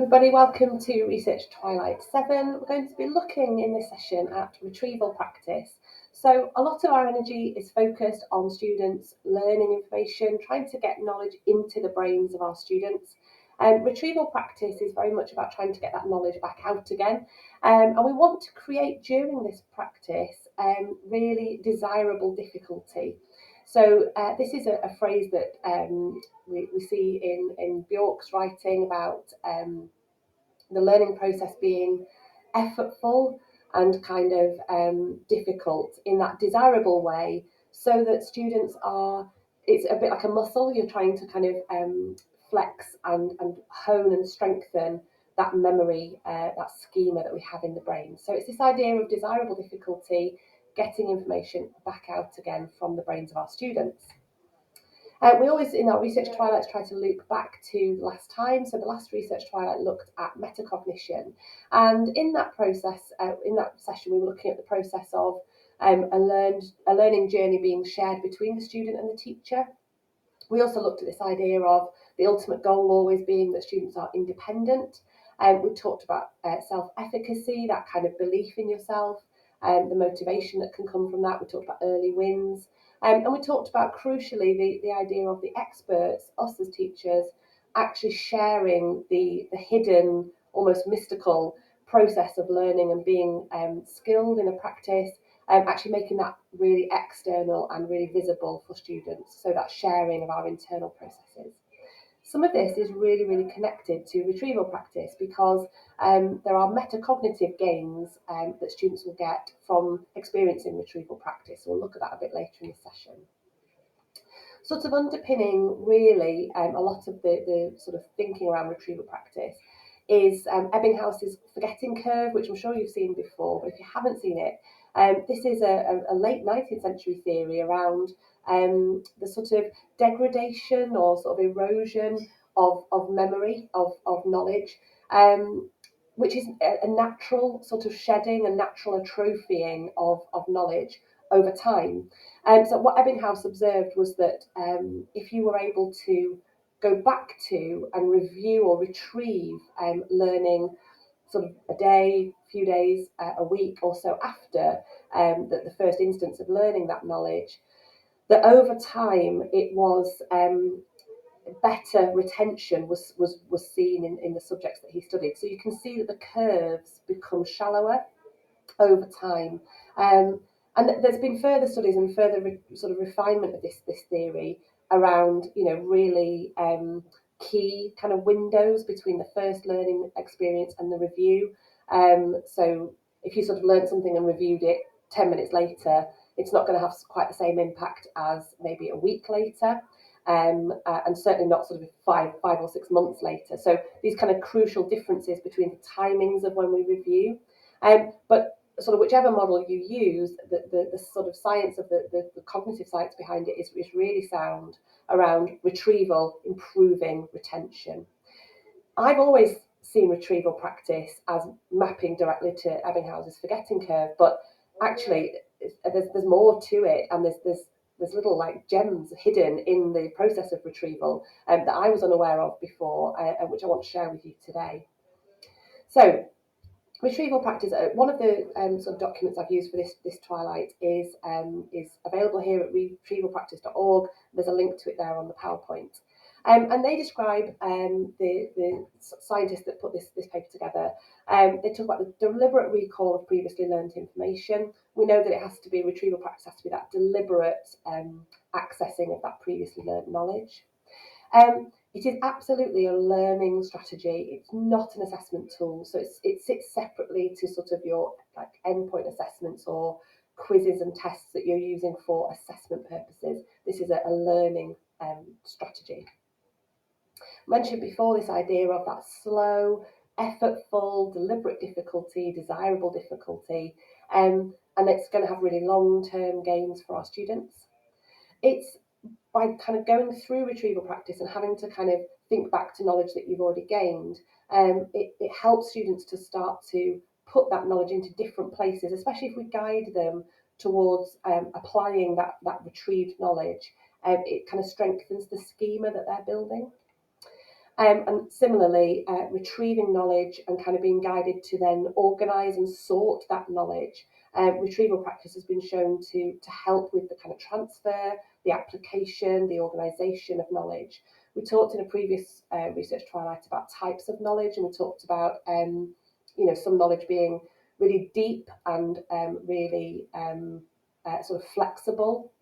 everybody, welcome to Research Twilight 7. We're going to be looking in this session at retrieval practice. So a lot of our energy is focused on students learning information, trying to get knowledge into the brains of our students. Retrieval practice is very much about trying to get that knowledge back out again. And we want to create during this practice really desirable difficulty. So this is a phrase that we see in Bjork's writing about the learning process being effortful and kind of difficult in that desirable way, so that students are, it's a bit like a muscle, you're trying to kind of flex and hone and strengthen that memory, that schema that we have in the brain. So it's this idea of desirable difficulty, getting information back out again from the brains of our students. We always, in our Research Twilights, try to loop back to last time. So the last Research Twilight looked at metacognition. And in that process, in that session, we were looking at the process of a learning journey being shared between the student and the teacher. We also looked at this idea of the ultimate goal always being that students are independent. We talked about self-efficacy, that kind of belief in yourself, the motivation that can come from that. We talked about early wins. And we talked about, crucially, the idea of the experts, us as teachers, actually sharing the hidden, almost mystical process of learning and being skilled in a practice, actually making that really external and really visible for students. So that sharing of our internal processes. Some of this is really, really connected to retrieval practice because there are metacognitive gains that students will get from experiencing retrieval practice. We'll look at that a bit later in the session. Sort of underpinning really a lot of the sort of thinking around retrieval practice is Ebbinghaus's forgetting curve, which I'm sure you've seen before, but if you haven't seen it, this is a late 19th century theory around the sort of degradation or sort of erosion of memory, of knowledge, which is a natural sort of shedding, a natural atrophying of knowledge over time. So what Ebbinghaus observed was that if you were able to go back to and review or retrieve learning sort of a day, few days, a week or so after the first instance of learning that knowledge, that over time it was better retention was seen in the subjects that he studied. So you can see that the curves become shallower over time. And there's been further studies and further sort of refinement of this theory around, you know, really key kind of windows between the first learning experience and the review. So if you sort of learned something and reviewed it 10 minutes later, it's not going to have quite the same impact as maybe a week later. And certainly not sort of five or 6 months later. So these kind of crucial differences between the timings of when we review. But sort of whichever model you use, the sort of science of the cognitive science behind it is really sound around retrieval, improving retention. I've always seen retrieval practice as mapping directly to Ebbinghaus's forgetting curve, but actually there's more to it, and there's little like gems hidden in the process of retrieval that I was unaware of before, which I want to share with you today. So retrieval practice, one of the sort of documents I've used for this Twilight is available here at retrievalpractice.org. There's a link to it there on the PowerPoint. And they describe the scientists that put this paper together. They talk about the deliberate recall of previously learned information. We know that it has to be, retrieval practice has to be that deliberate accessing of that previously learned knowledge. It is absolutely a learning strategy. It's not an assessment tool, so it sits separately to sort of your like endpoint assessments or quizzes and tests that you're using for assessment purposes. This is a learning strategy. I mentioned before this idea of that slow, effortful, deliberate difficulty, desirable difficulty, and it's going to have really long-term gains for our students. It's by kind of going through retrieval practice and having to kind of think back to knowledge that you've already gained, it helps students to start to put that knowledge into different places, especially if we guide them towards applying that retrieved knowledge. It kind of strengthens the schema that they're building. And similarly, retrieving knowledge and kind of being guided to then organise and sort that knowledge. Retrieval practice has been shown to help with the kind of transfer, the application, the organisation of knowledge. We talked in a previous research twilight about types of knowledge, and we talked about some knowledge being really deep and really sort of flexible,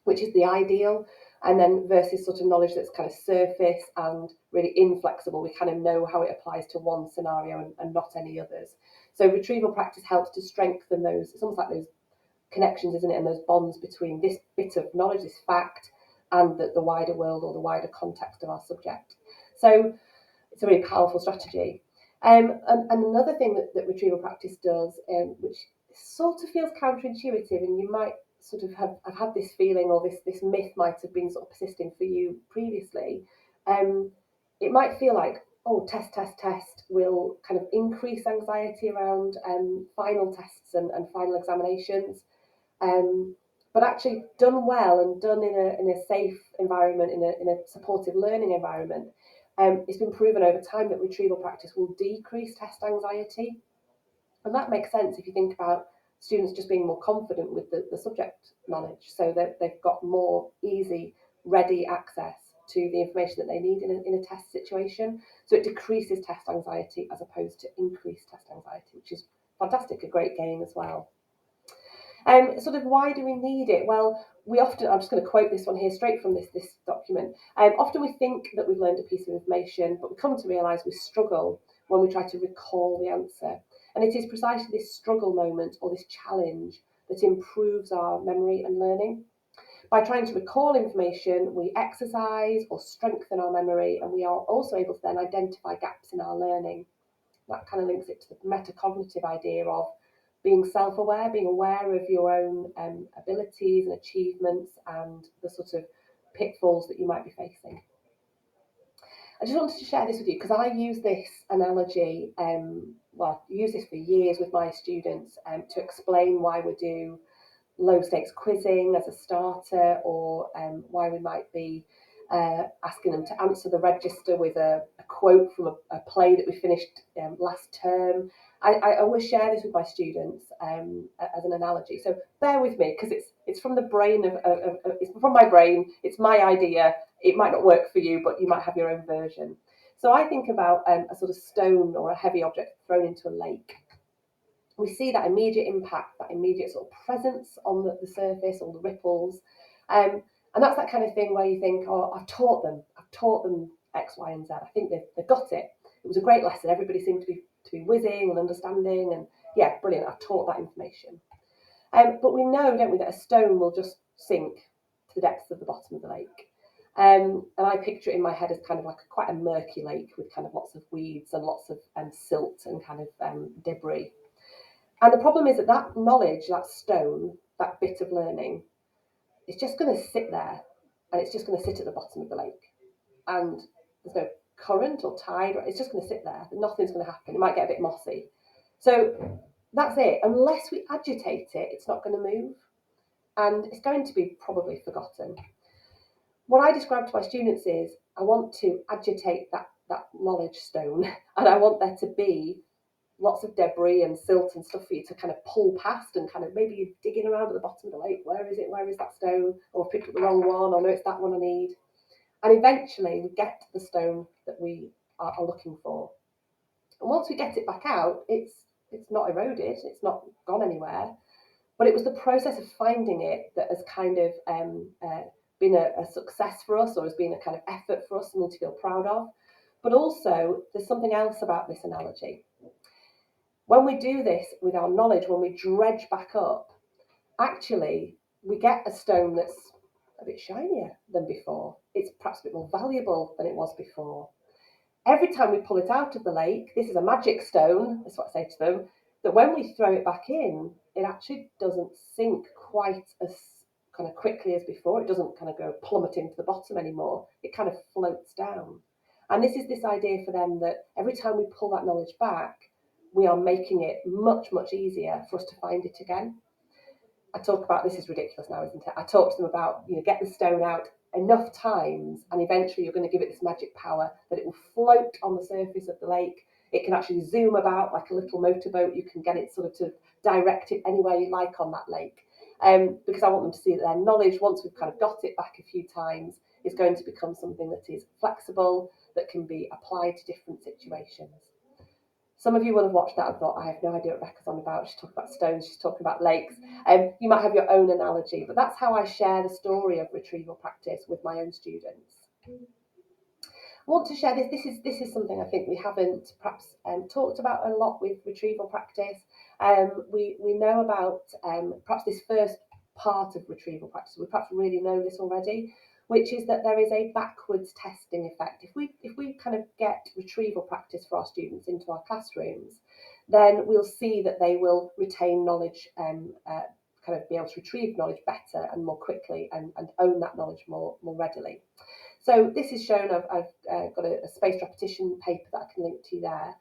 which is the ideal, and then versus sort of knowledge that's kind of surface and really inflexible. We kind of know how it applies to one scenario and not any others. So retrieval practice helps to strengthen those, it's almost like those connections, isn't it, and those bonds between this bit of knowledge, this fact, and the wider world or the wider context of our subject. So it's a really powerful strategy. And another thing that retrieval practice does, which sort of feels counterintuitive, and you might sort of have had this feeling, or this myth might have been sort of persisting for you previously. It might feel like, oh, test will kind of increase anxiety around final tests and final examinations. But actually done well and done in a safe environment, in a supportive learning environment, it's been proven over time that retrieval practice will decrease test anxiety. And that makes sense if you think about students just being more confident with the subject knowledge, so that they've got more easy, ready access to the information that they need in a test situation. So it decreases test anxiety as opposed to increased test anxiety, which is fantastic, a great gain as well. Sort of why do we need it? Well, we often, I'm just going to quote this one here straight from this document. Often we think that we've learned a piece of information, but we come to realise we struggle when we try to recall the answer. And it is precisely this struggle moment or this challenge that improves our memory and learning. By trying to recall information, we exercise or strengthen our memory, and we are also able to then identify gaps in our learning. That kind of links it to the metacognitive idea of being self-aware, being aware of your own abilities and achievements and the sort of pitfalls that you might be facing. I just wanted to share this with you because I use this analogy, use this for years with my students to explain why we do low stakes quizzing as a starter, or why we might be asking them to answer the register with a quote from a play that we finished last term. I always share this with my students as an analogy. So bear with me because it's from the brain it's from my brain. It's my idea. It might not work for you, but you might have your own version. So I think about a sort of stone or a heavy object thrown into a lake. We see that immediate impact, that immediate sort of presence on the surface, all the ripples. And that's that kind of thing where you think, oh, I've taught them X, Y, and Z. I think they've got it. It was a great lesson. Everybody seemed to be whizzing and understanding, and yeah, brilliant. I've taught that information. But we know, don't we, that a stone will just sink to the depths of the bottom of the lake. And I picture it in my head as kind of like quite a murky lake with kind of lots of weeds and lots of silt and kind of debris. And the problem is that knowledge, that stone, that bit of learning, is just going to sit there, and it's just going to sit at the bottom of the lake. And there's no current or tide, it's just going to sit there. Nothing's going to happen. It might get a bit mossy. So that's it. Unless we agitate it, it's not going to move. And it's going to be probably forgotten. What I describe to my students is I want to agitate that knowledge stone, and I want there to be lots of debris and silt and stuff for you to kind of pull past, and kind of maybe you're digging around at the bottom of the lake. Where is it? Where is that stone? Or I've picked up the wrong one. Or no, it's that one I need. And eventually we get the stone that we are looking for. And once we get it back out, it's not eroded. It's not gone anywhere. But it was the process of finding it that has kind of been a success for us, or has been a kind of effort for us, something to feel proud of. But also, there's something else about this analogy. When we do this with our knowledge, when we dredge back up, actually, we get a stone that's a bit shinier than before. It's perhaps a bit more valuable than it was before. Every time we pull it out of the lake, this is a magic stone, that's what I say to them, that when we throw it back in, it actually doesn't sink quite as kind of quickly as before. It doesn't kind of go plummeting to the bottom anymore. It kind of floats down. And this is this idea for them that every time we pull that knowledge back, we are making it much, much easier for us to find it again. I talk about, this is ridiculous now, isn't it? I talk to them about, get the stone out enough times, and eventually you're going to give it this magic power that it will float on the surface of the lake. It can actually zoom about like a little motorboat. You can get it sort of to direct it anywhere you like on that lake. Because I want them to see that their knowledge, once we've kind of got it back a few times, is going to become something that is flexible, that can be applied to different situations. Some of you will have watched that and thought, I have no idea what Becca's on about. She's talking about stones, she's talking about lakes. You might have your own analogy, but that's how I share the story of retrieval practice with my own students. I want to share this. This is something I think we haven't perhaps talked about a lot with retrieval practice. We know about perhaps this first part of retrieval practice. We perhaps really know this already, which is that there is a backwards testing effect. If we kind of get retrieval practice for our students into our classrooms, then we'll see that they will retain knowledge and kind of be able to retrieve knowledge better and more quickly, and own that knowledge more readily. So this is shown. I've got a spaced repetition paper that I can link to there.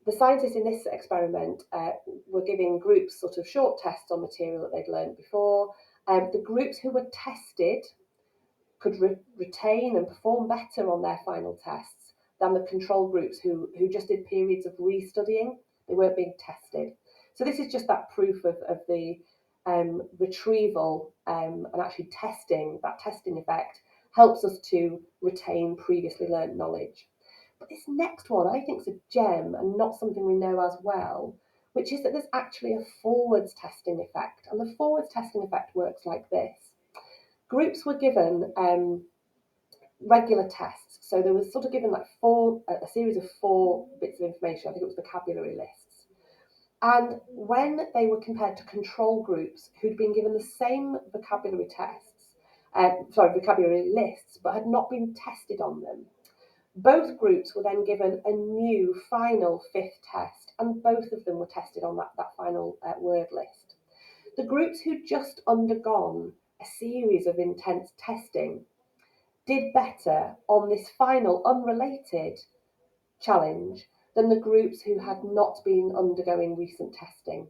The scientists in this experiment were giving groups sort of short tests on material that they'd learned before. The groups who were tested could retain and perform better on their final tests than the control groups who just did periods of restudying. They weren't being tested. So this is just that proof of the retrieval and actually testing, that testing effect helps us to retain previously learned knowledge. But this next one I think is a gem and not something we know as well, which is that there's actually a forwards testing effect. And the forwards testing effect works like this. Groups were given regular tests. So they were sort of given like a series of 4 bits of information. I think it was vocabulary lists. And when they were compared to control groups who'd been given the same vocabulary vocabulary lists, but had not been tested on them, both groups were then given a new final 5th test, and both of them were tested on that final word list. The groups who'd just undergone a series of intense testing did better on this final unrelated challenge than the groups who had not been undergoing recent testing.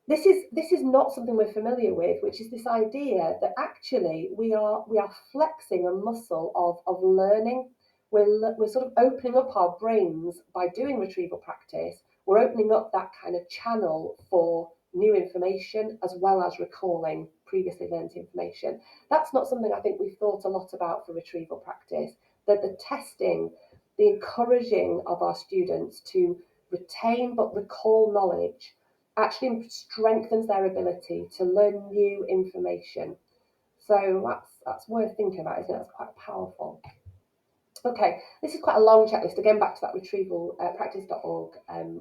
This is not something we're familiar with, which is this idea that actually we are flexing a muscle of learning. We're sort of opening up our brains by doing retrieval practice. We're opening up that kind of channel for new information as well as recalling previously learned information. That's not something I think we've thought a lot about for retrieval practice, that the testing, the encouraging of our students to retain but recall knowledge actually strengthens their ability to learn new information. So that's worth thinking about, isn't it? That's quite powerful. Okay, this is quite a long checklist. Again, back to that retrieval practice.org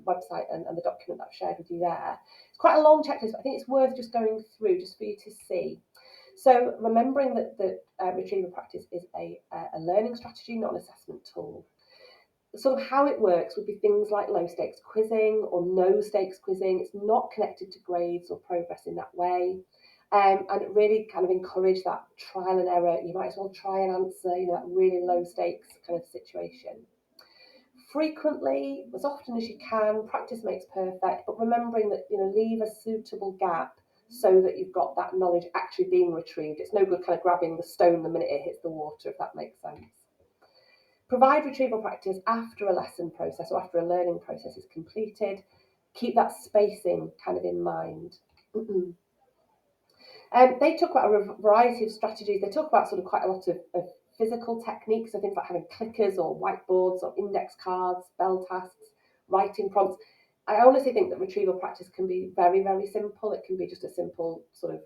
website and the document that I've shared with you there. It's quite a long checklist, but I think it's worth just going through just for you to see. So remembering that retrieval practice is a learning strategy, not an assessment tool. Sort of how it works would be things like low stakes quizzing or no stakes quizzing. It's not connected to grades or progress in that way. And it really kind of encourage that trial and error. You might as well try and answer, that really low stakes kind of situation. Frequently, as often as you can, practice makes perfect, but remembering that, leave a suitable gap so that you've got that knowledge actually being retrieved. It's no good kind of grabbing the stone the minute it hits the water, if that makes sense. Provide retrieval practice after a lesson process or after a learning process is completed. Keep that spacing kind of in mind. They talk about a variety of strategies. They talk about sort of quite a lot of physical techniques, so things like having clickers or whiteboards or index cards, bell tasks, writing prompts. I honestly think that retrieval practice can be very, very simple. It can be just a simple sort of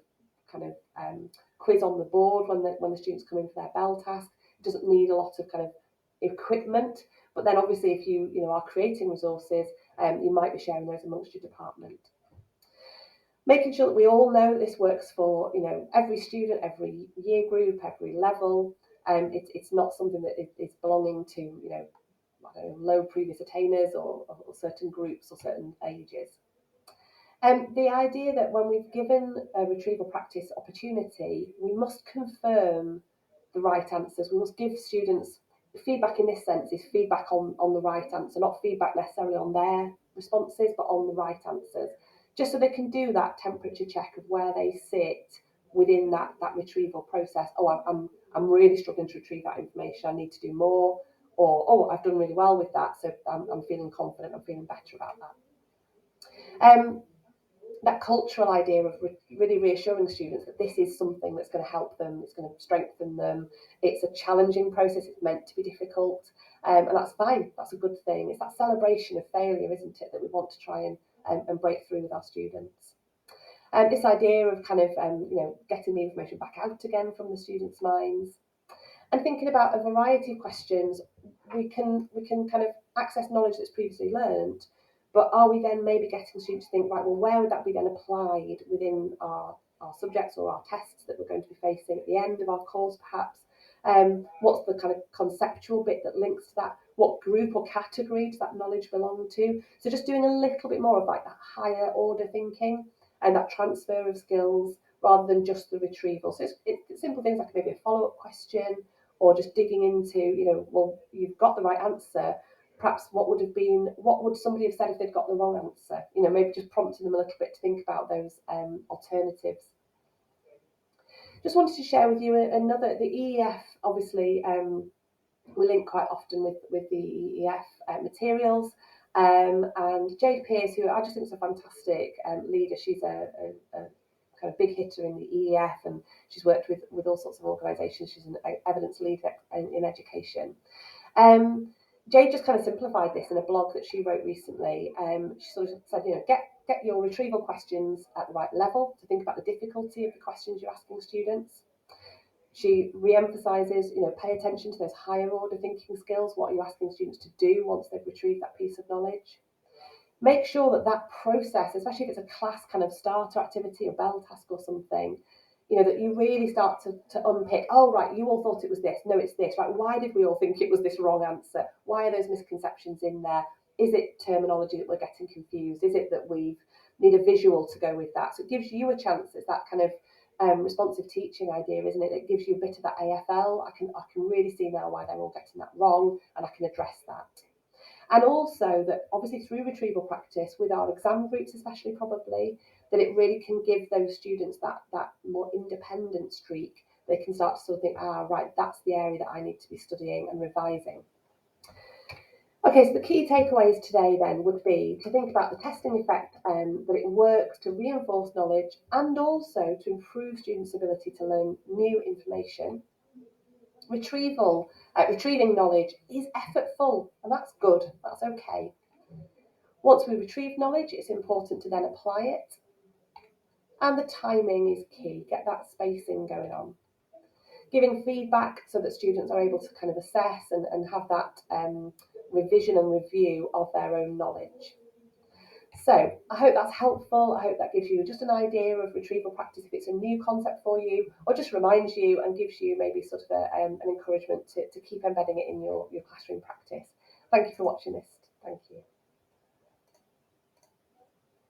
kind of quiz on the board when the students come in for their bell task. It doesn't need a lot of kind of equipment, but then obviously if you are creating resources, you might be sharing those amongst your department. Making sure that we all know this works for every student, every year group, every level. It's not something that is belonging to low previous attainers or certain groups or certain ages. The idea that when we've given a retrieval practice opportunity, we must confirm the right answers. We must give students feedback. In this sense is feedback on the right answer, not feedback necessarily on their responses, but on the right answers, just so they can do that temperature check of where they sit within that retrieval process. Oh, I'm really struggling to retrieve that information. I need to do more. Or, oh, I've done really well with that, so I'm feeling confident. I'm feeling better about that. That cultural idea of really reassuring students that this is something that's going to help them, it's going to strengthen them. It's a challenging process. It's meant to be difficult, and that's fine. That's a good thing. It's that celebration of failure, isn't it, that we want to try and break through with our students. And this idea of kind of getting the information back out again from the students' minds, and thinking about a variety of questions. We can kind of access knowledge that's previously learned, but are we then maybe getting students to think, right, well, where would that be then applied within our subjects or our tests that we're going to be facing at the end of our course, perhaps? What's the kind of conceptual bit that links to that? What group or category does that knowledge belong to? So just doing a little bit more of like that higher order thinking and that transfer of skills rather than just the retrieval. So it's simple things like maybe a follow-up question, or just digging into, well, you've got the right answer. Perhaps what would somebody have said if they'd got the wrong answer? Maybe just prompting them a little bit to think about those alternatives. Just wanted to share with you the EEF, obviously, we link quite often with the EEF materials. And Jade Pearce, who I just think is a fantastic leader, she's a kind of big hitter in the EEF, and she's worked with all sorts of organisations. She's an evidence leader in education. Jade just kind of simplified this in a blog that she wrote recently. She sort of said, get your retrieval questions at the right level to think about the difficulty of the questions you're asking students. She re-emphasises, pay attention to those higher order thinking skills. What are you asking students to do once they've retrieved that piece of knowledge? Make sure that process, especially if it's a class kind of starter activity, a bell task or something, that you really start to unpick, oh, right, you all thought it was this. No, it's this, right? Why did we all think it was this wrong answer? Why are those misconceptions in there? Is it terminology that we're getting confused? Is it that we need a visual to go with that? So it gives you a chance. It's that kind of responsive teaching idea, isn't it? It gives you a bit of that AFL. I can really see now why they're all getting that wrong, and I can address that. And also that obviously through retrieval practice with our exam groups, especially probably, that it really can give those students that more independent streak. They can start to sort of think, right, that's the area that I need to be studying and revising. Okay, so the key takeaways today then would be to think about the testing effect, that it works to reinforce knowledge and also to improve students' ability to learn new information. Retrieving knowledge is effortful, and that's good, that's okay. Once we retrieve knowledge, it's important to then apply it. And the timing is key, get that spacing going on. Giving feedback so that students are able to kind of assess and have that revision and review of their own knowledge. So I hope that's helpful. I hope that gives you just an idea of retrieval practice if it's a new concept for you, or just reminds you and gives you maybe sort of an encouragement to keep embedding it in your classroom practice. Thank you for watching this.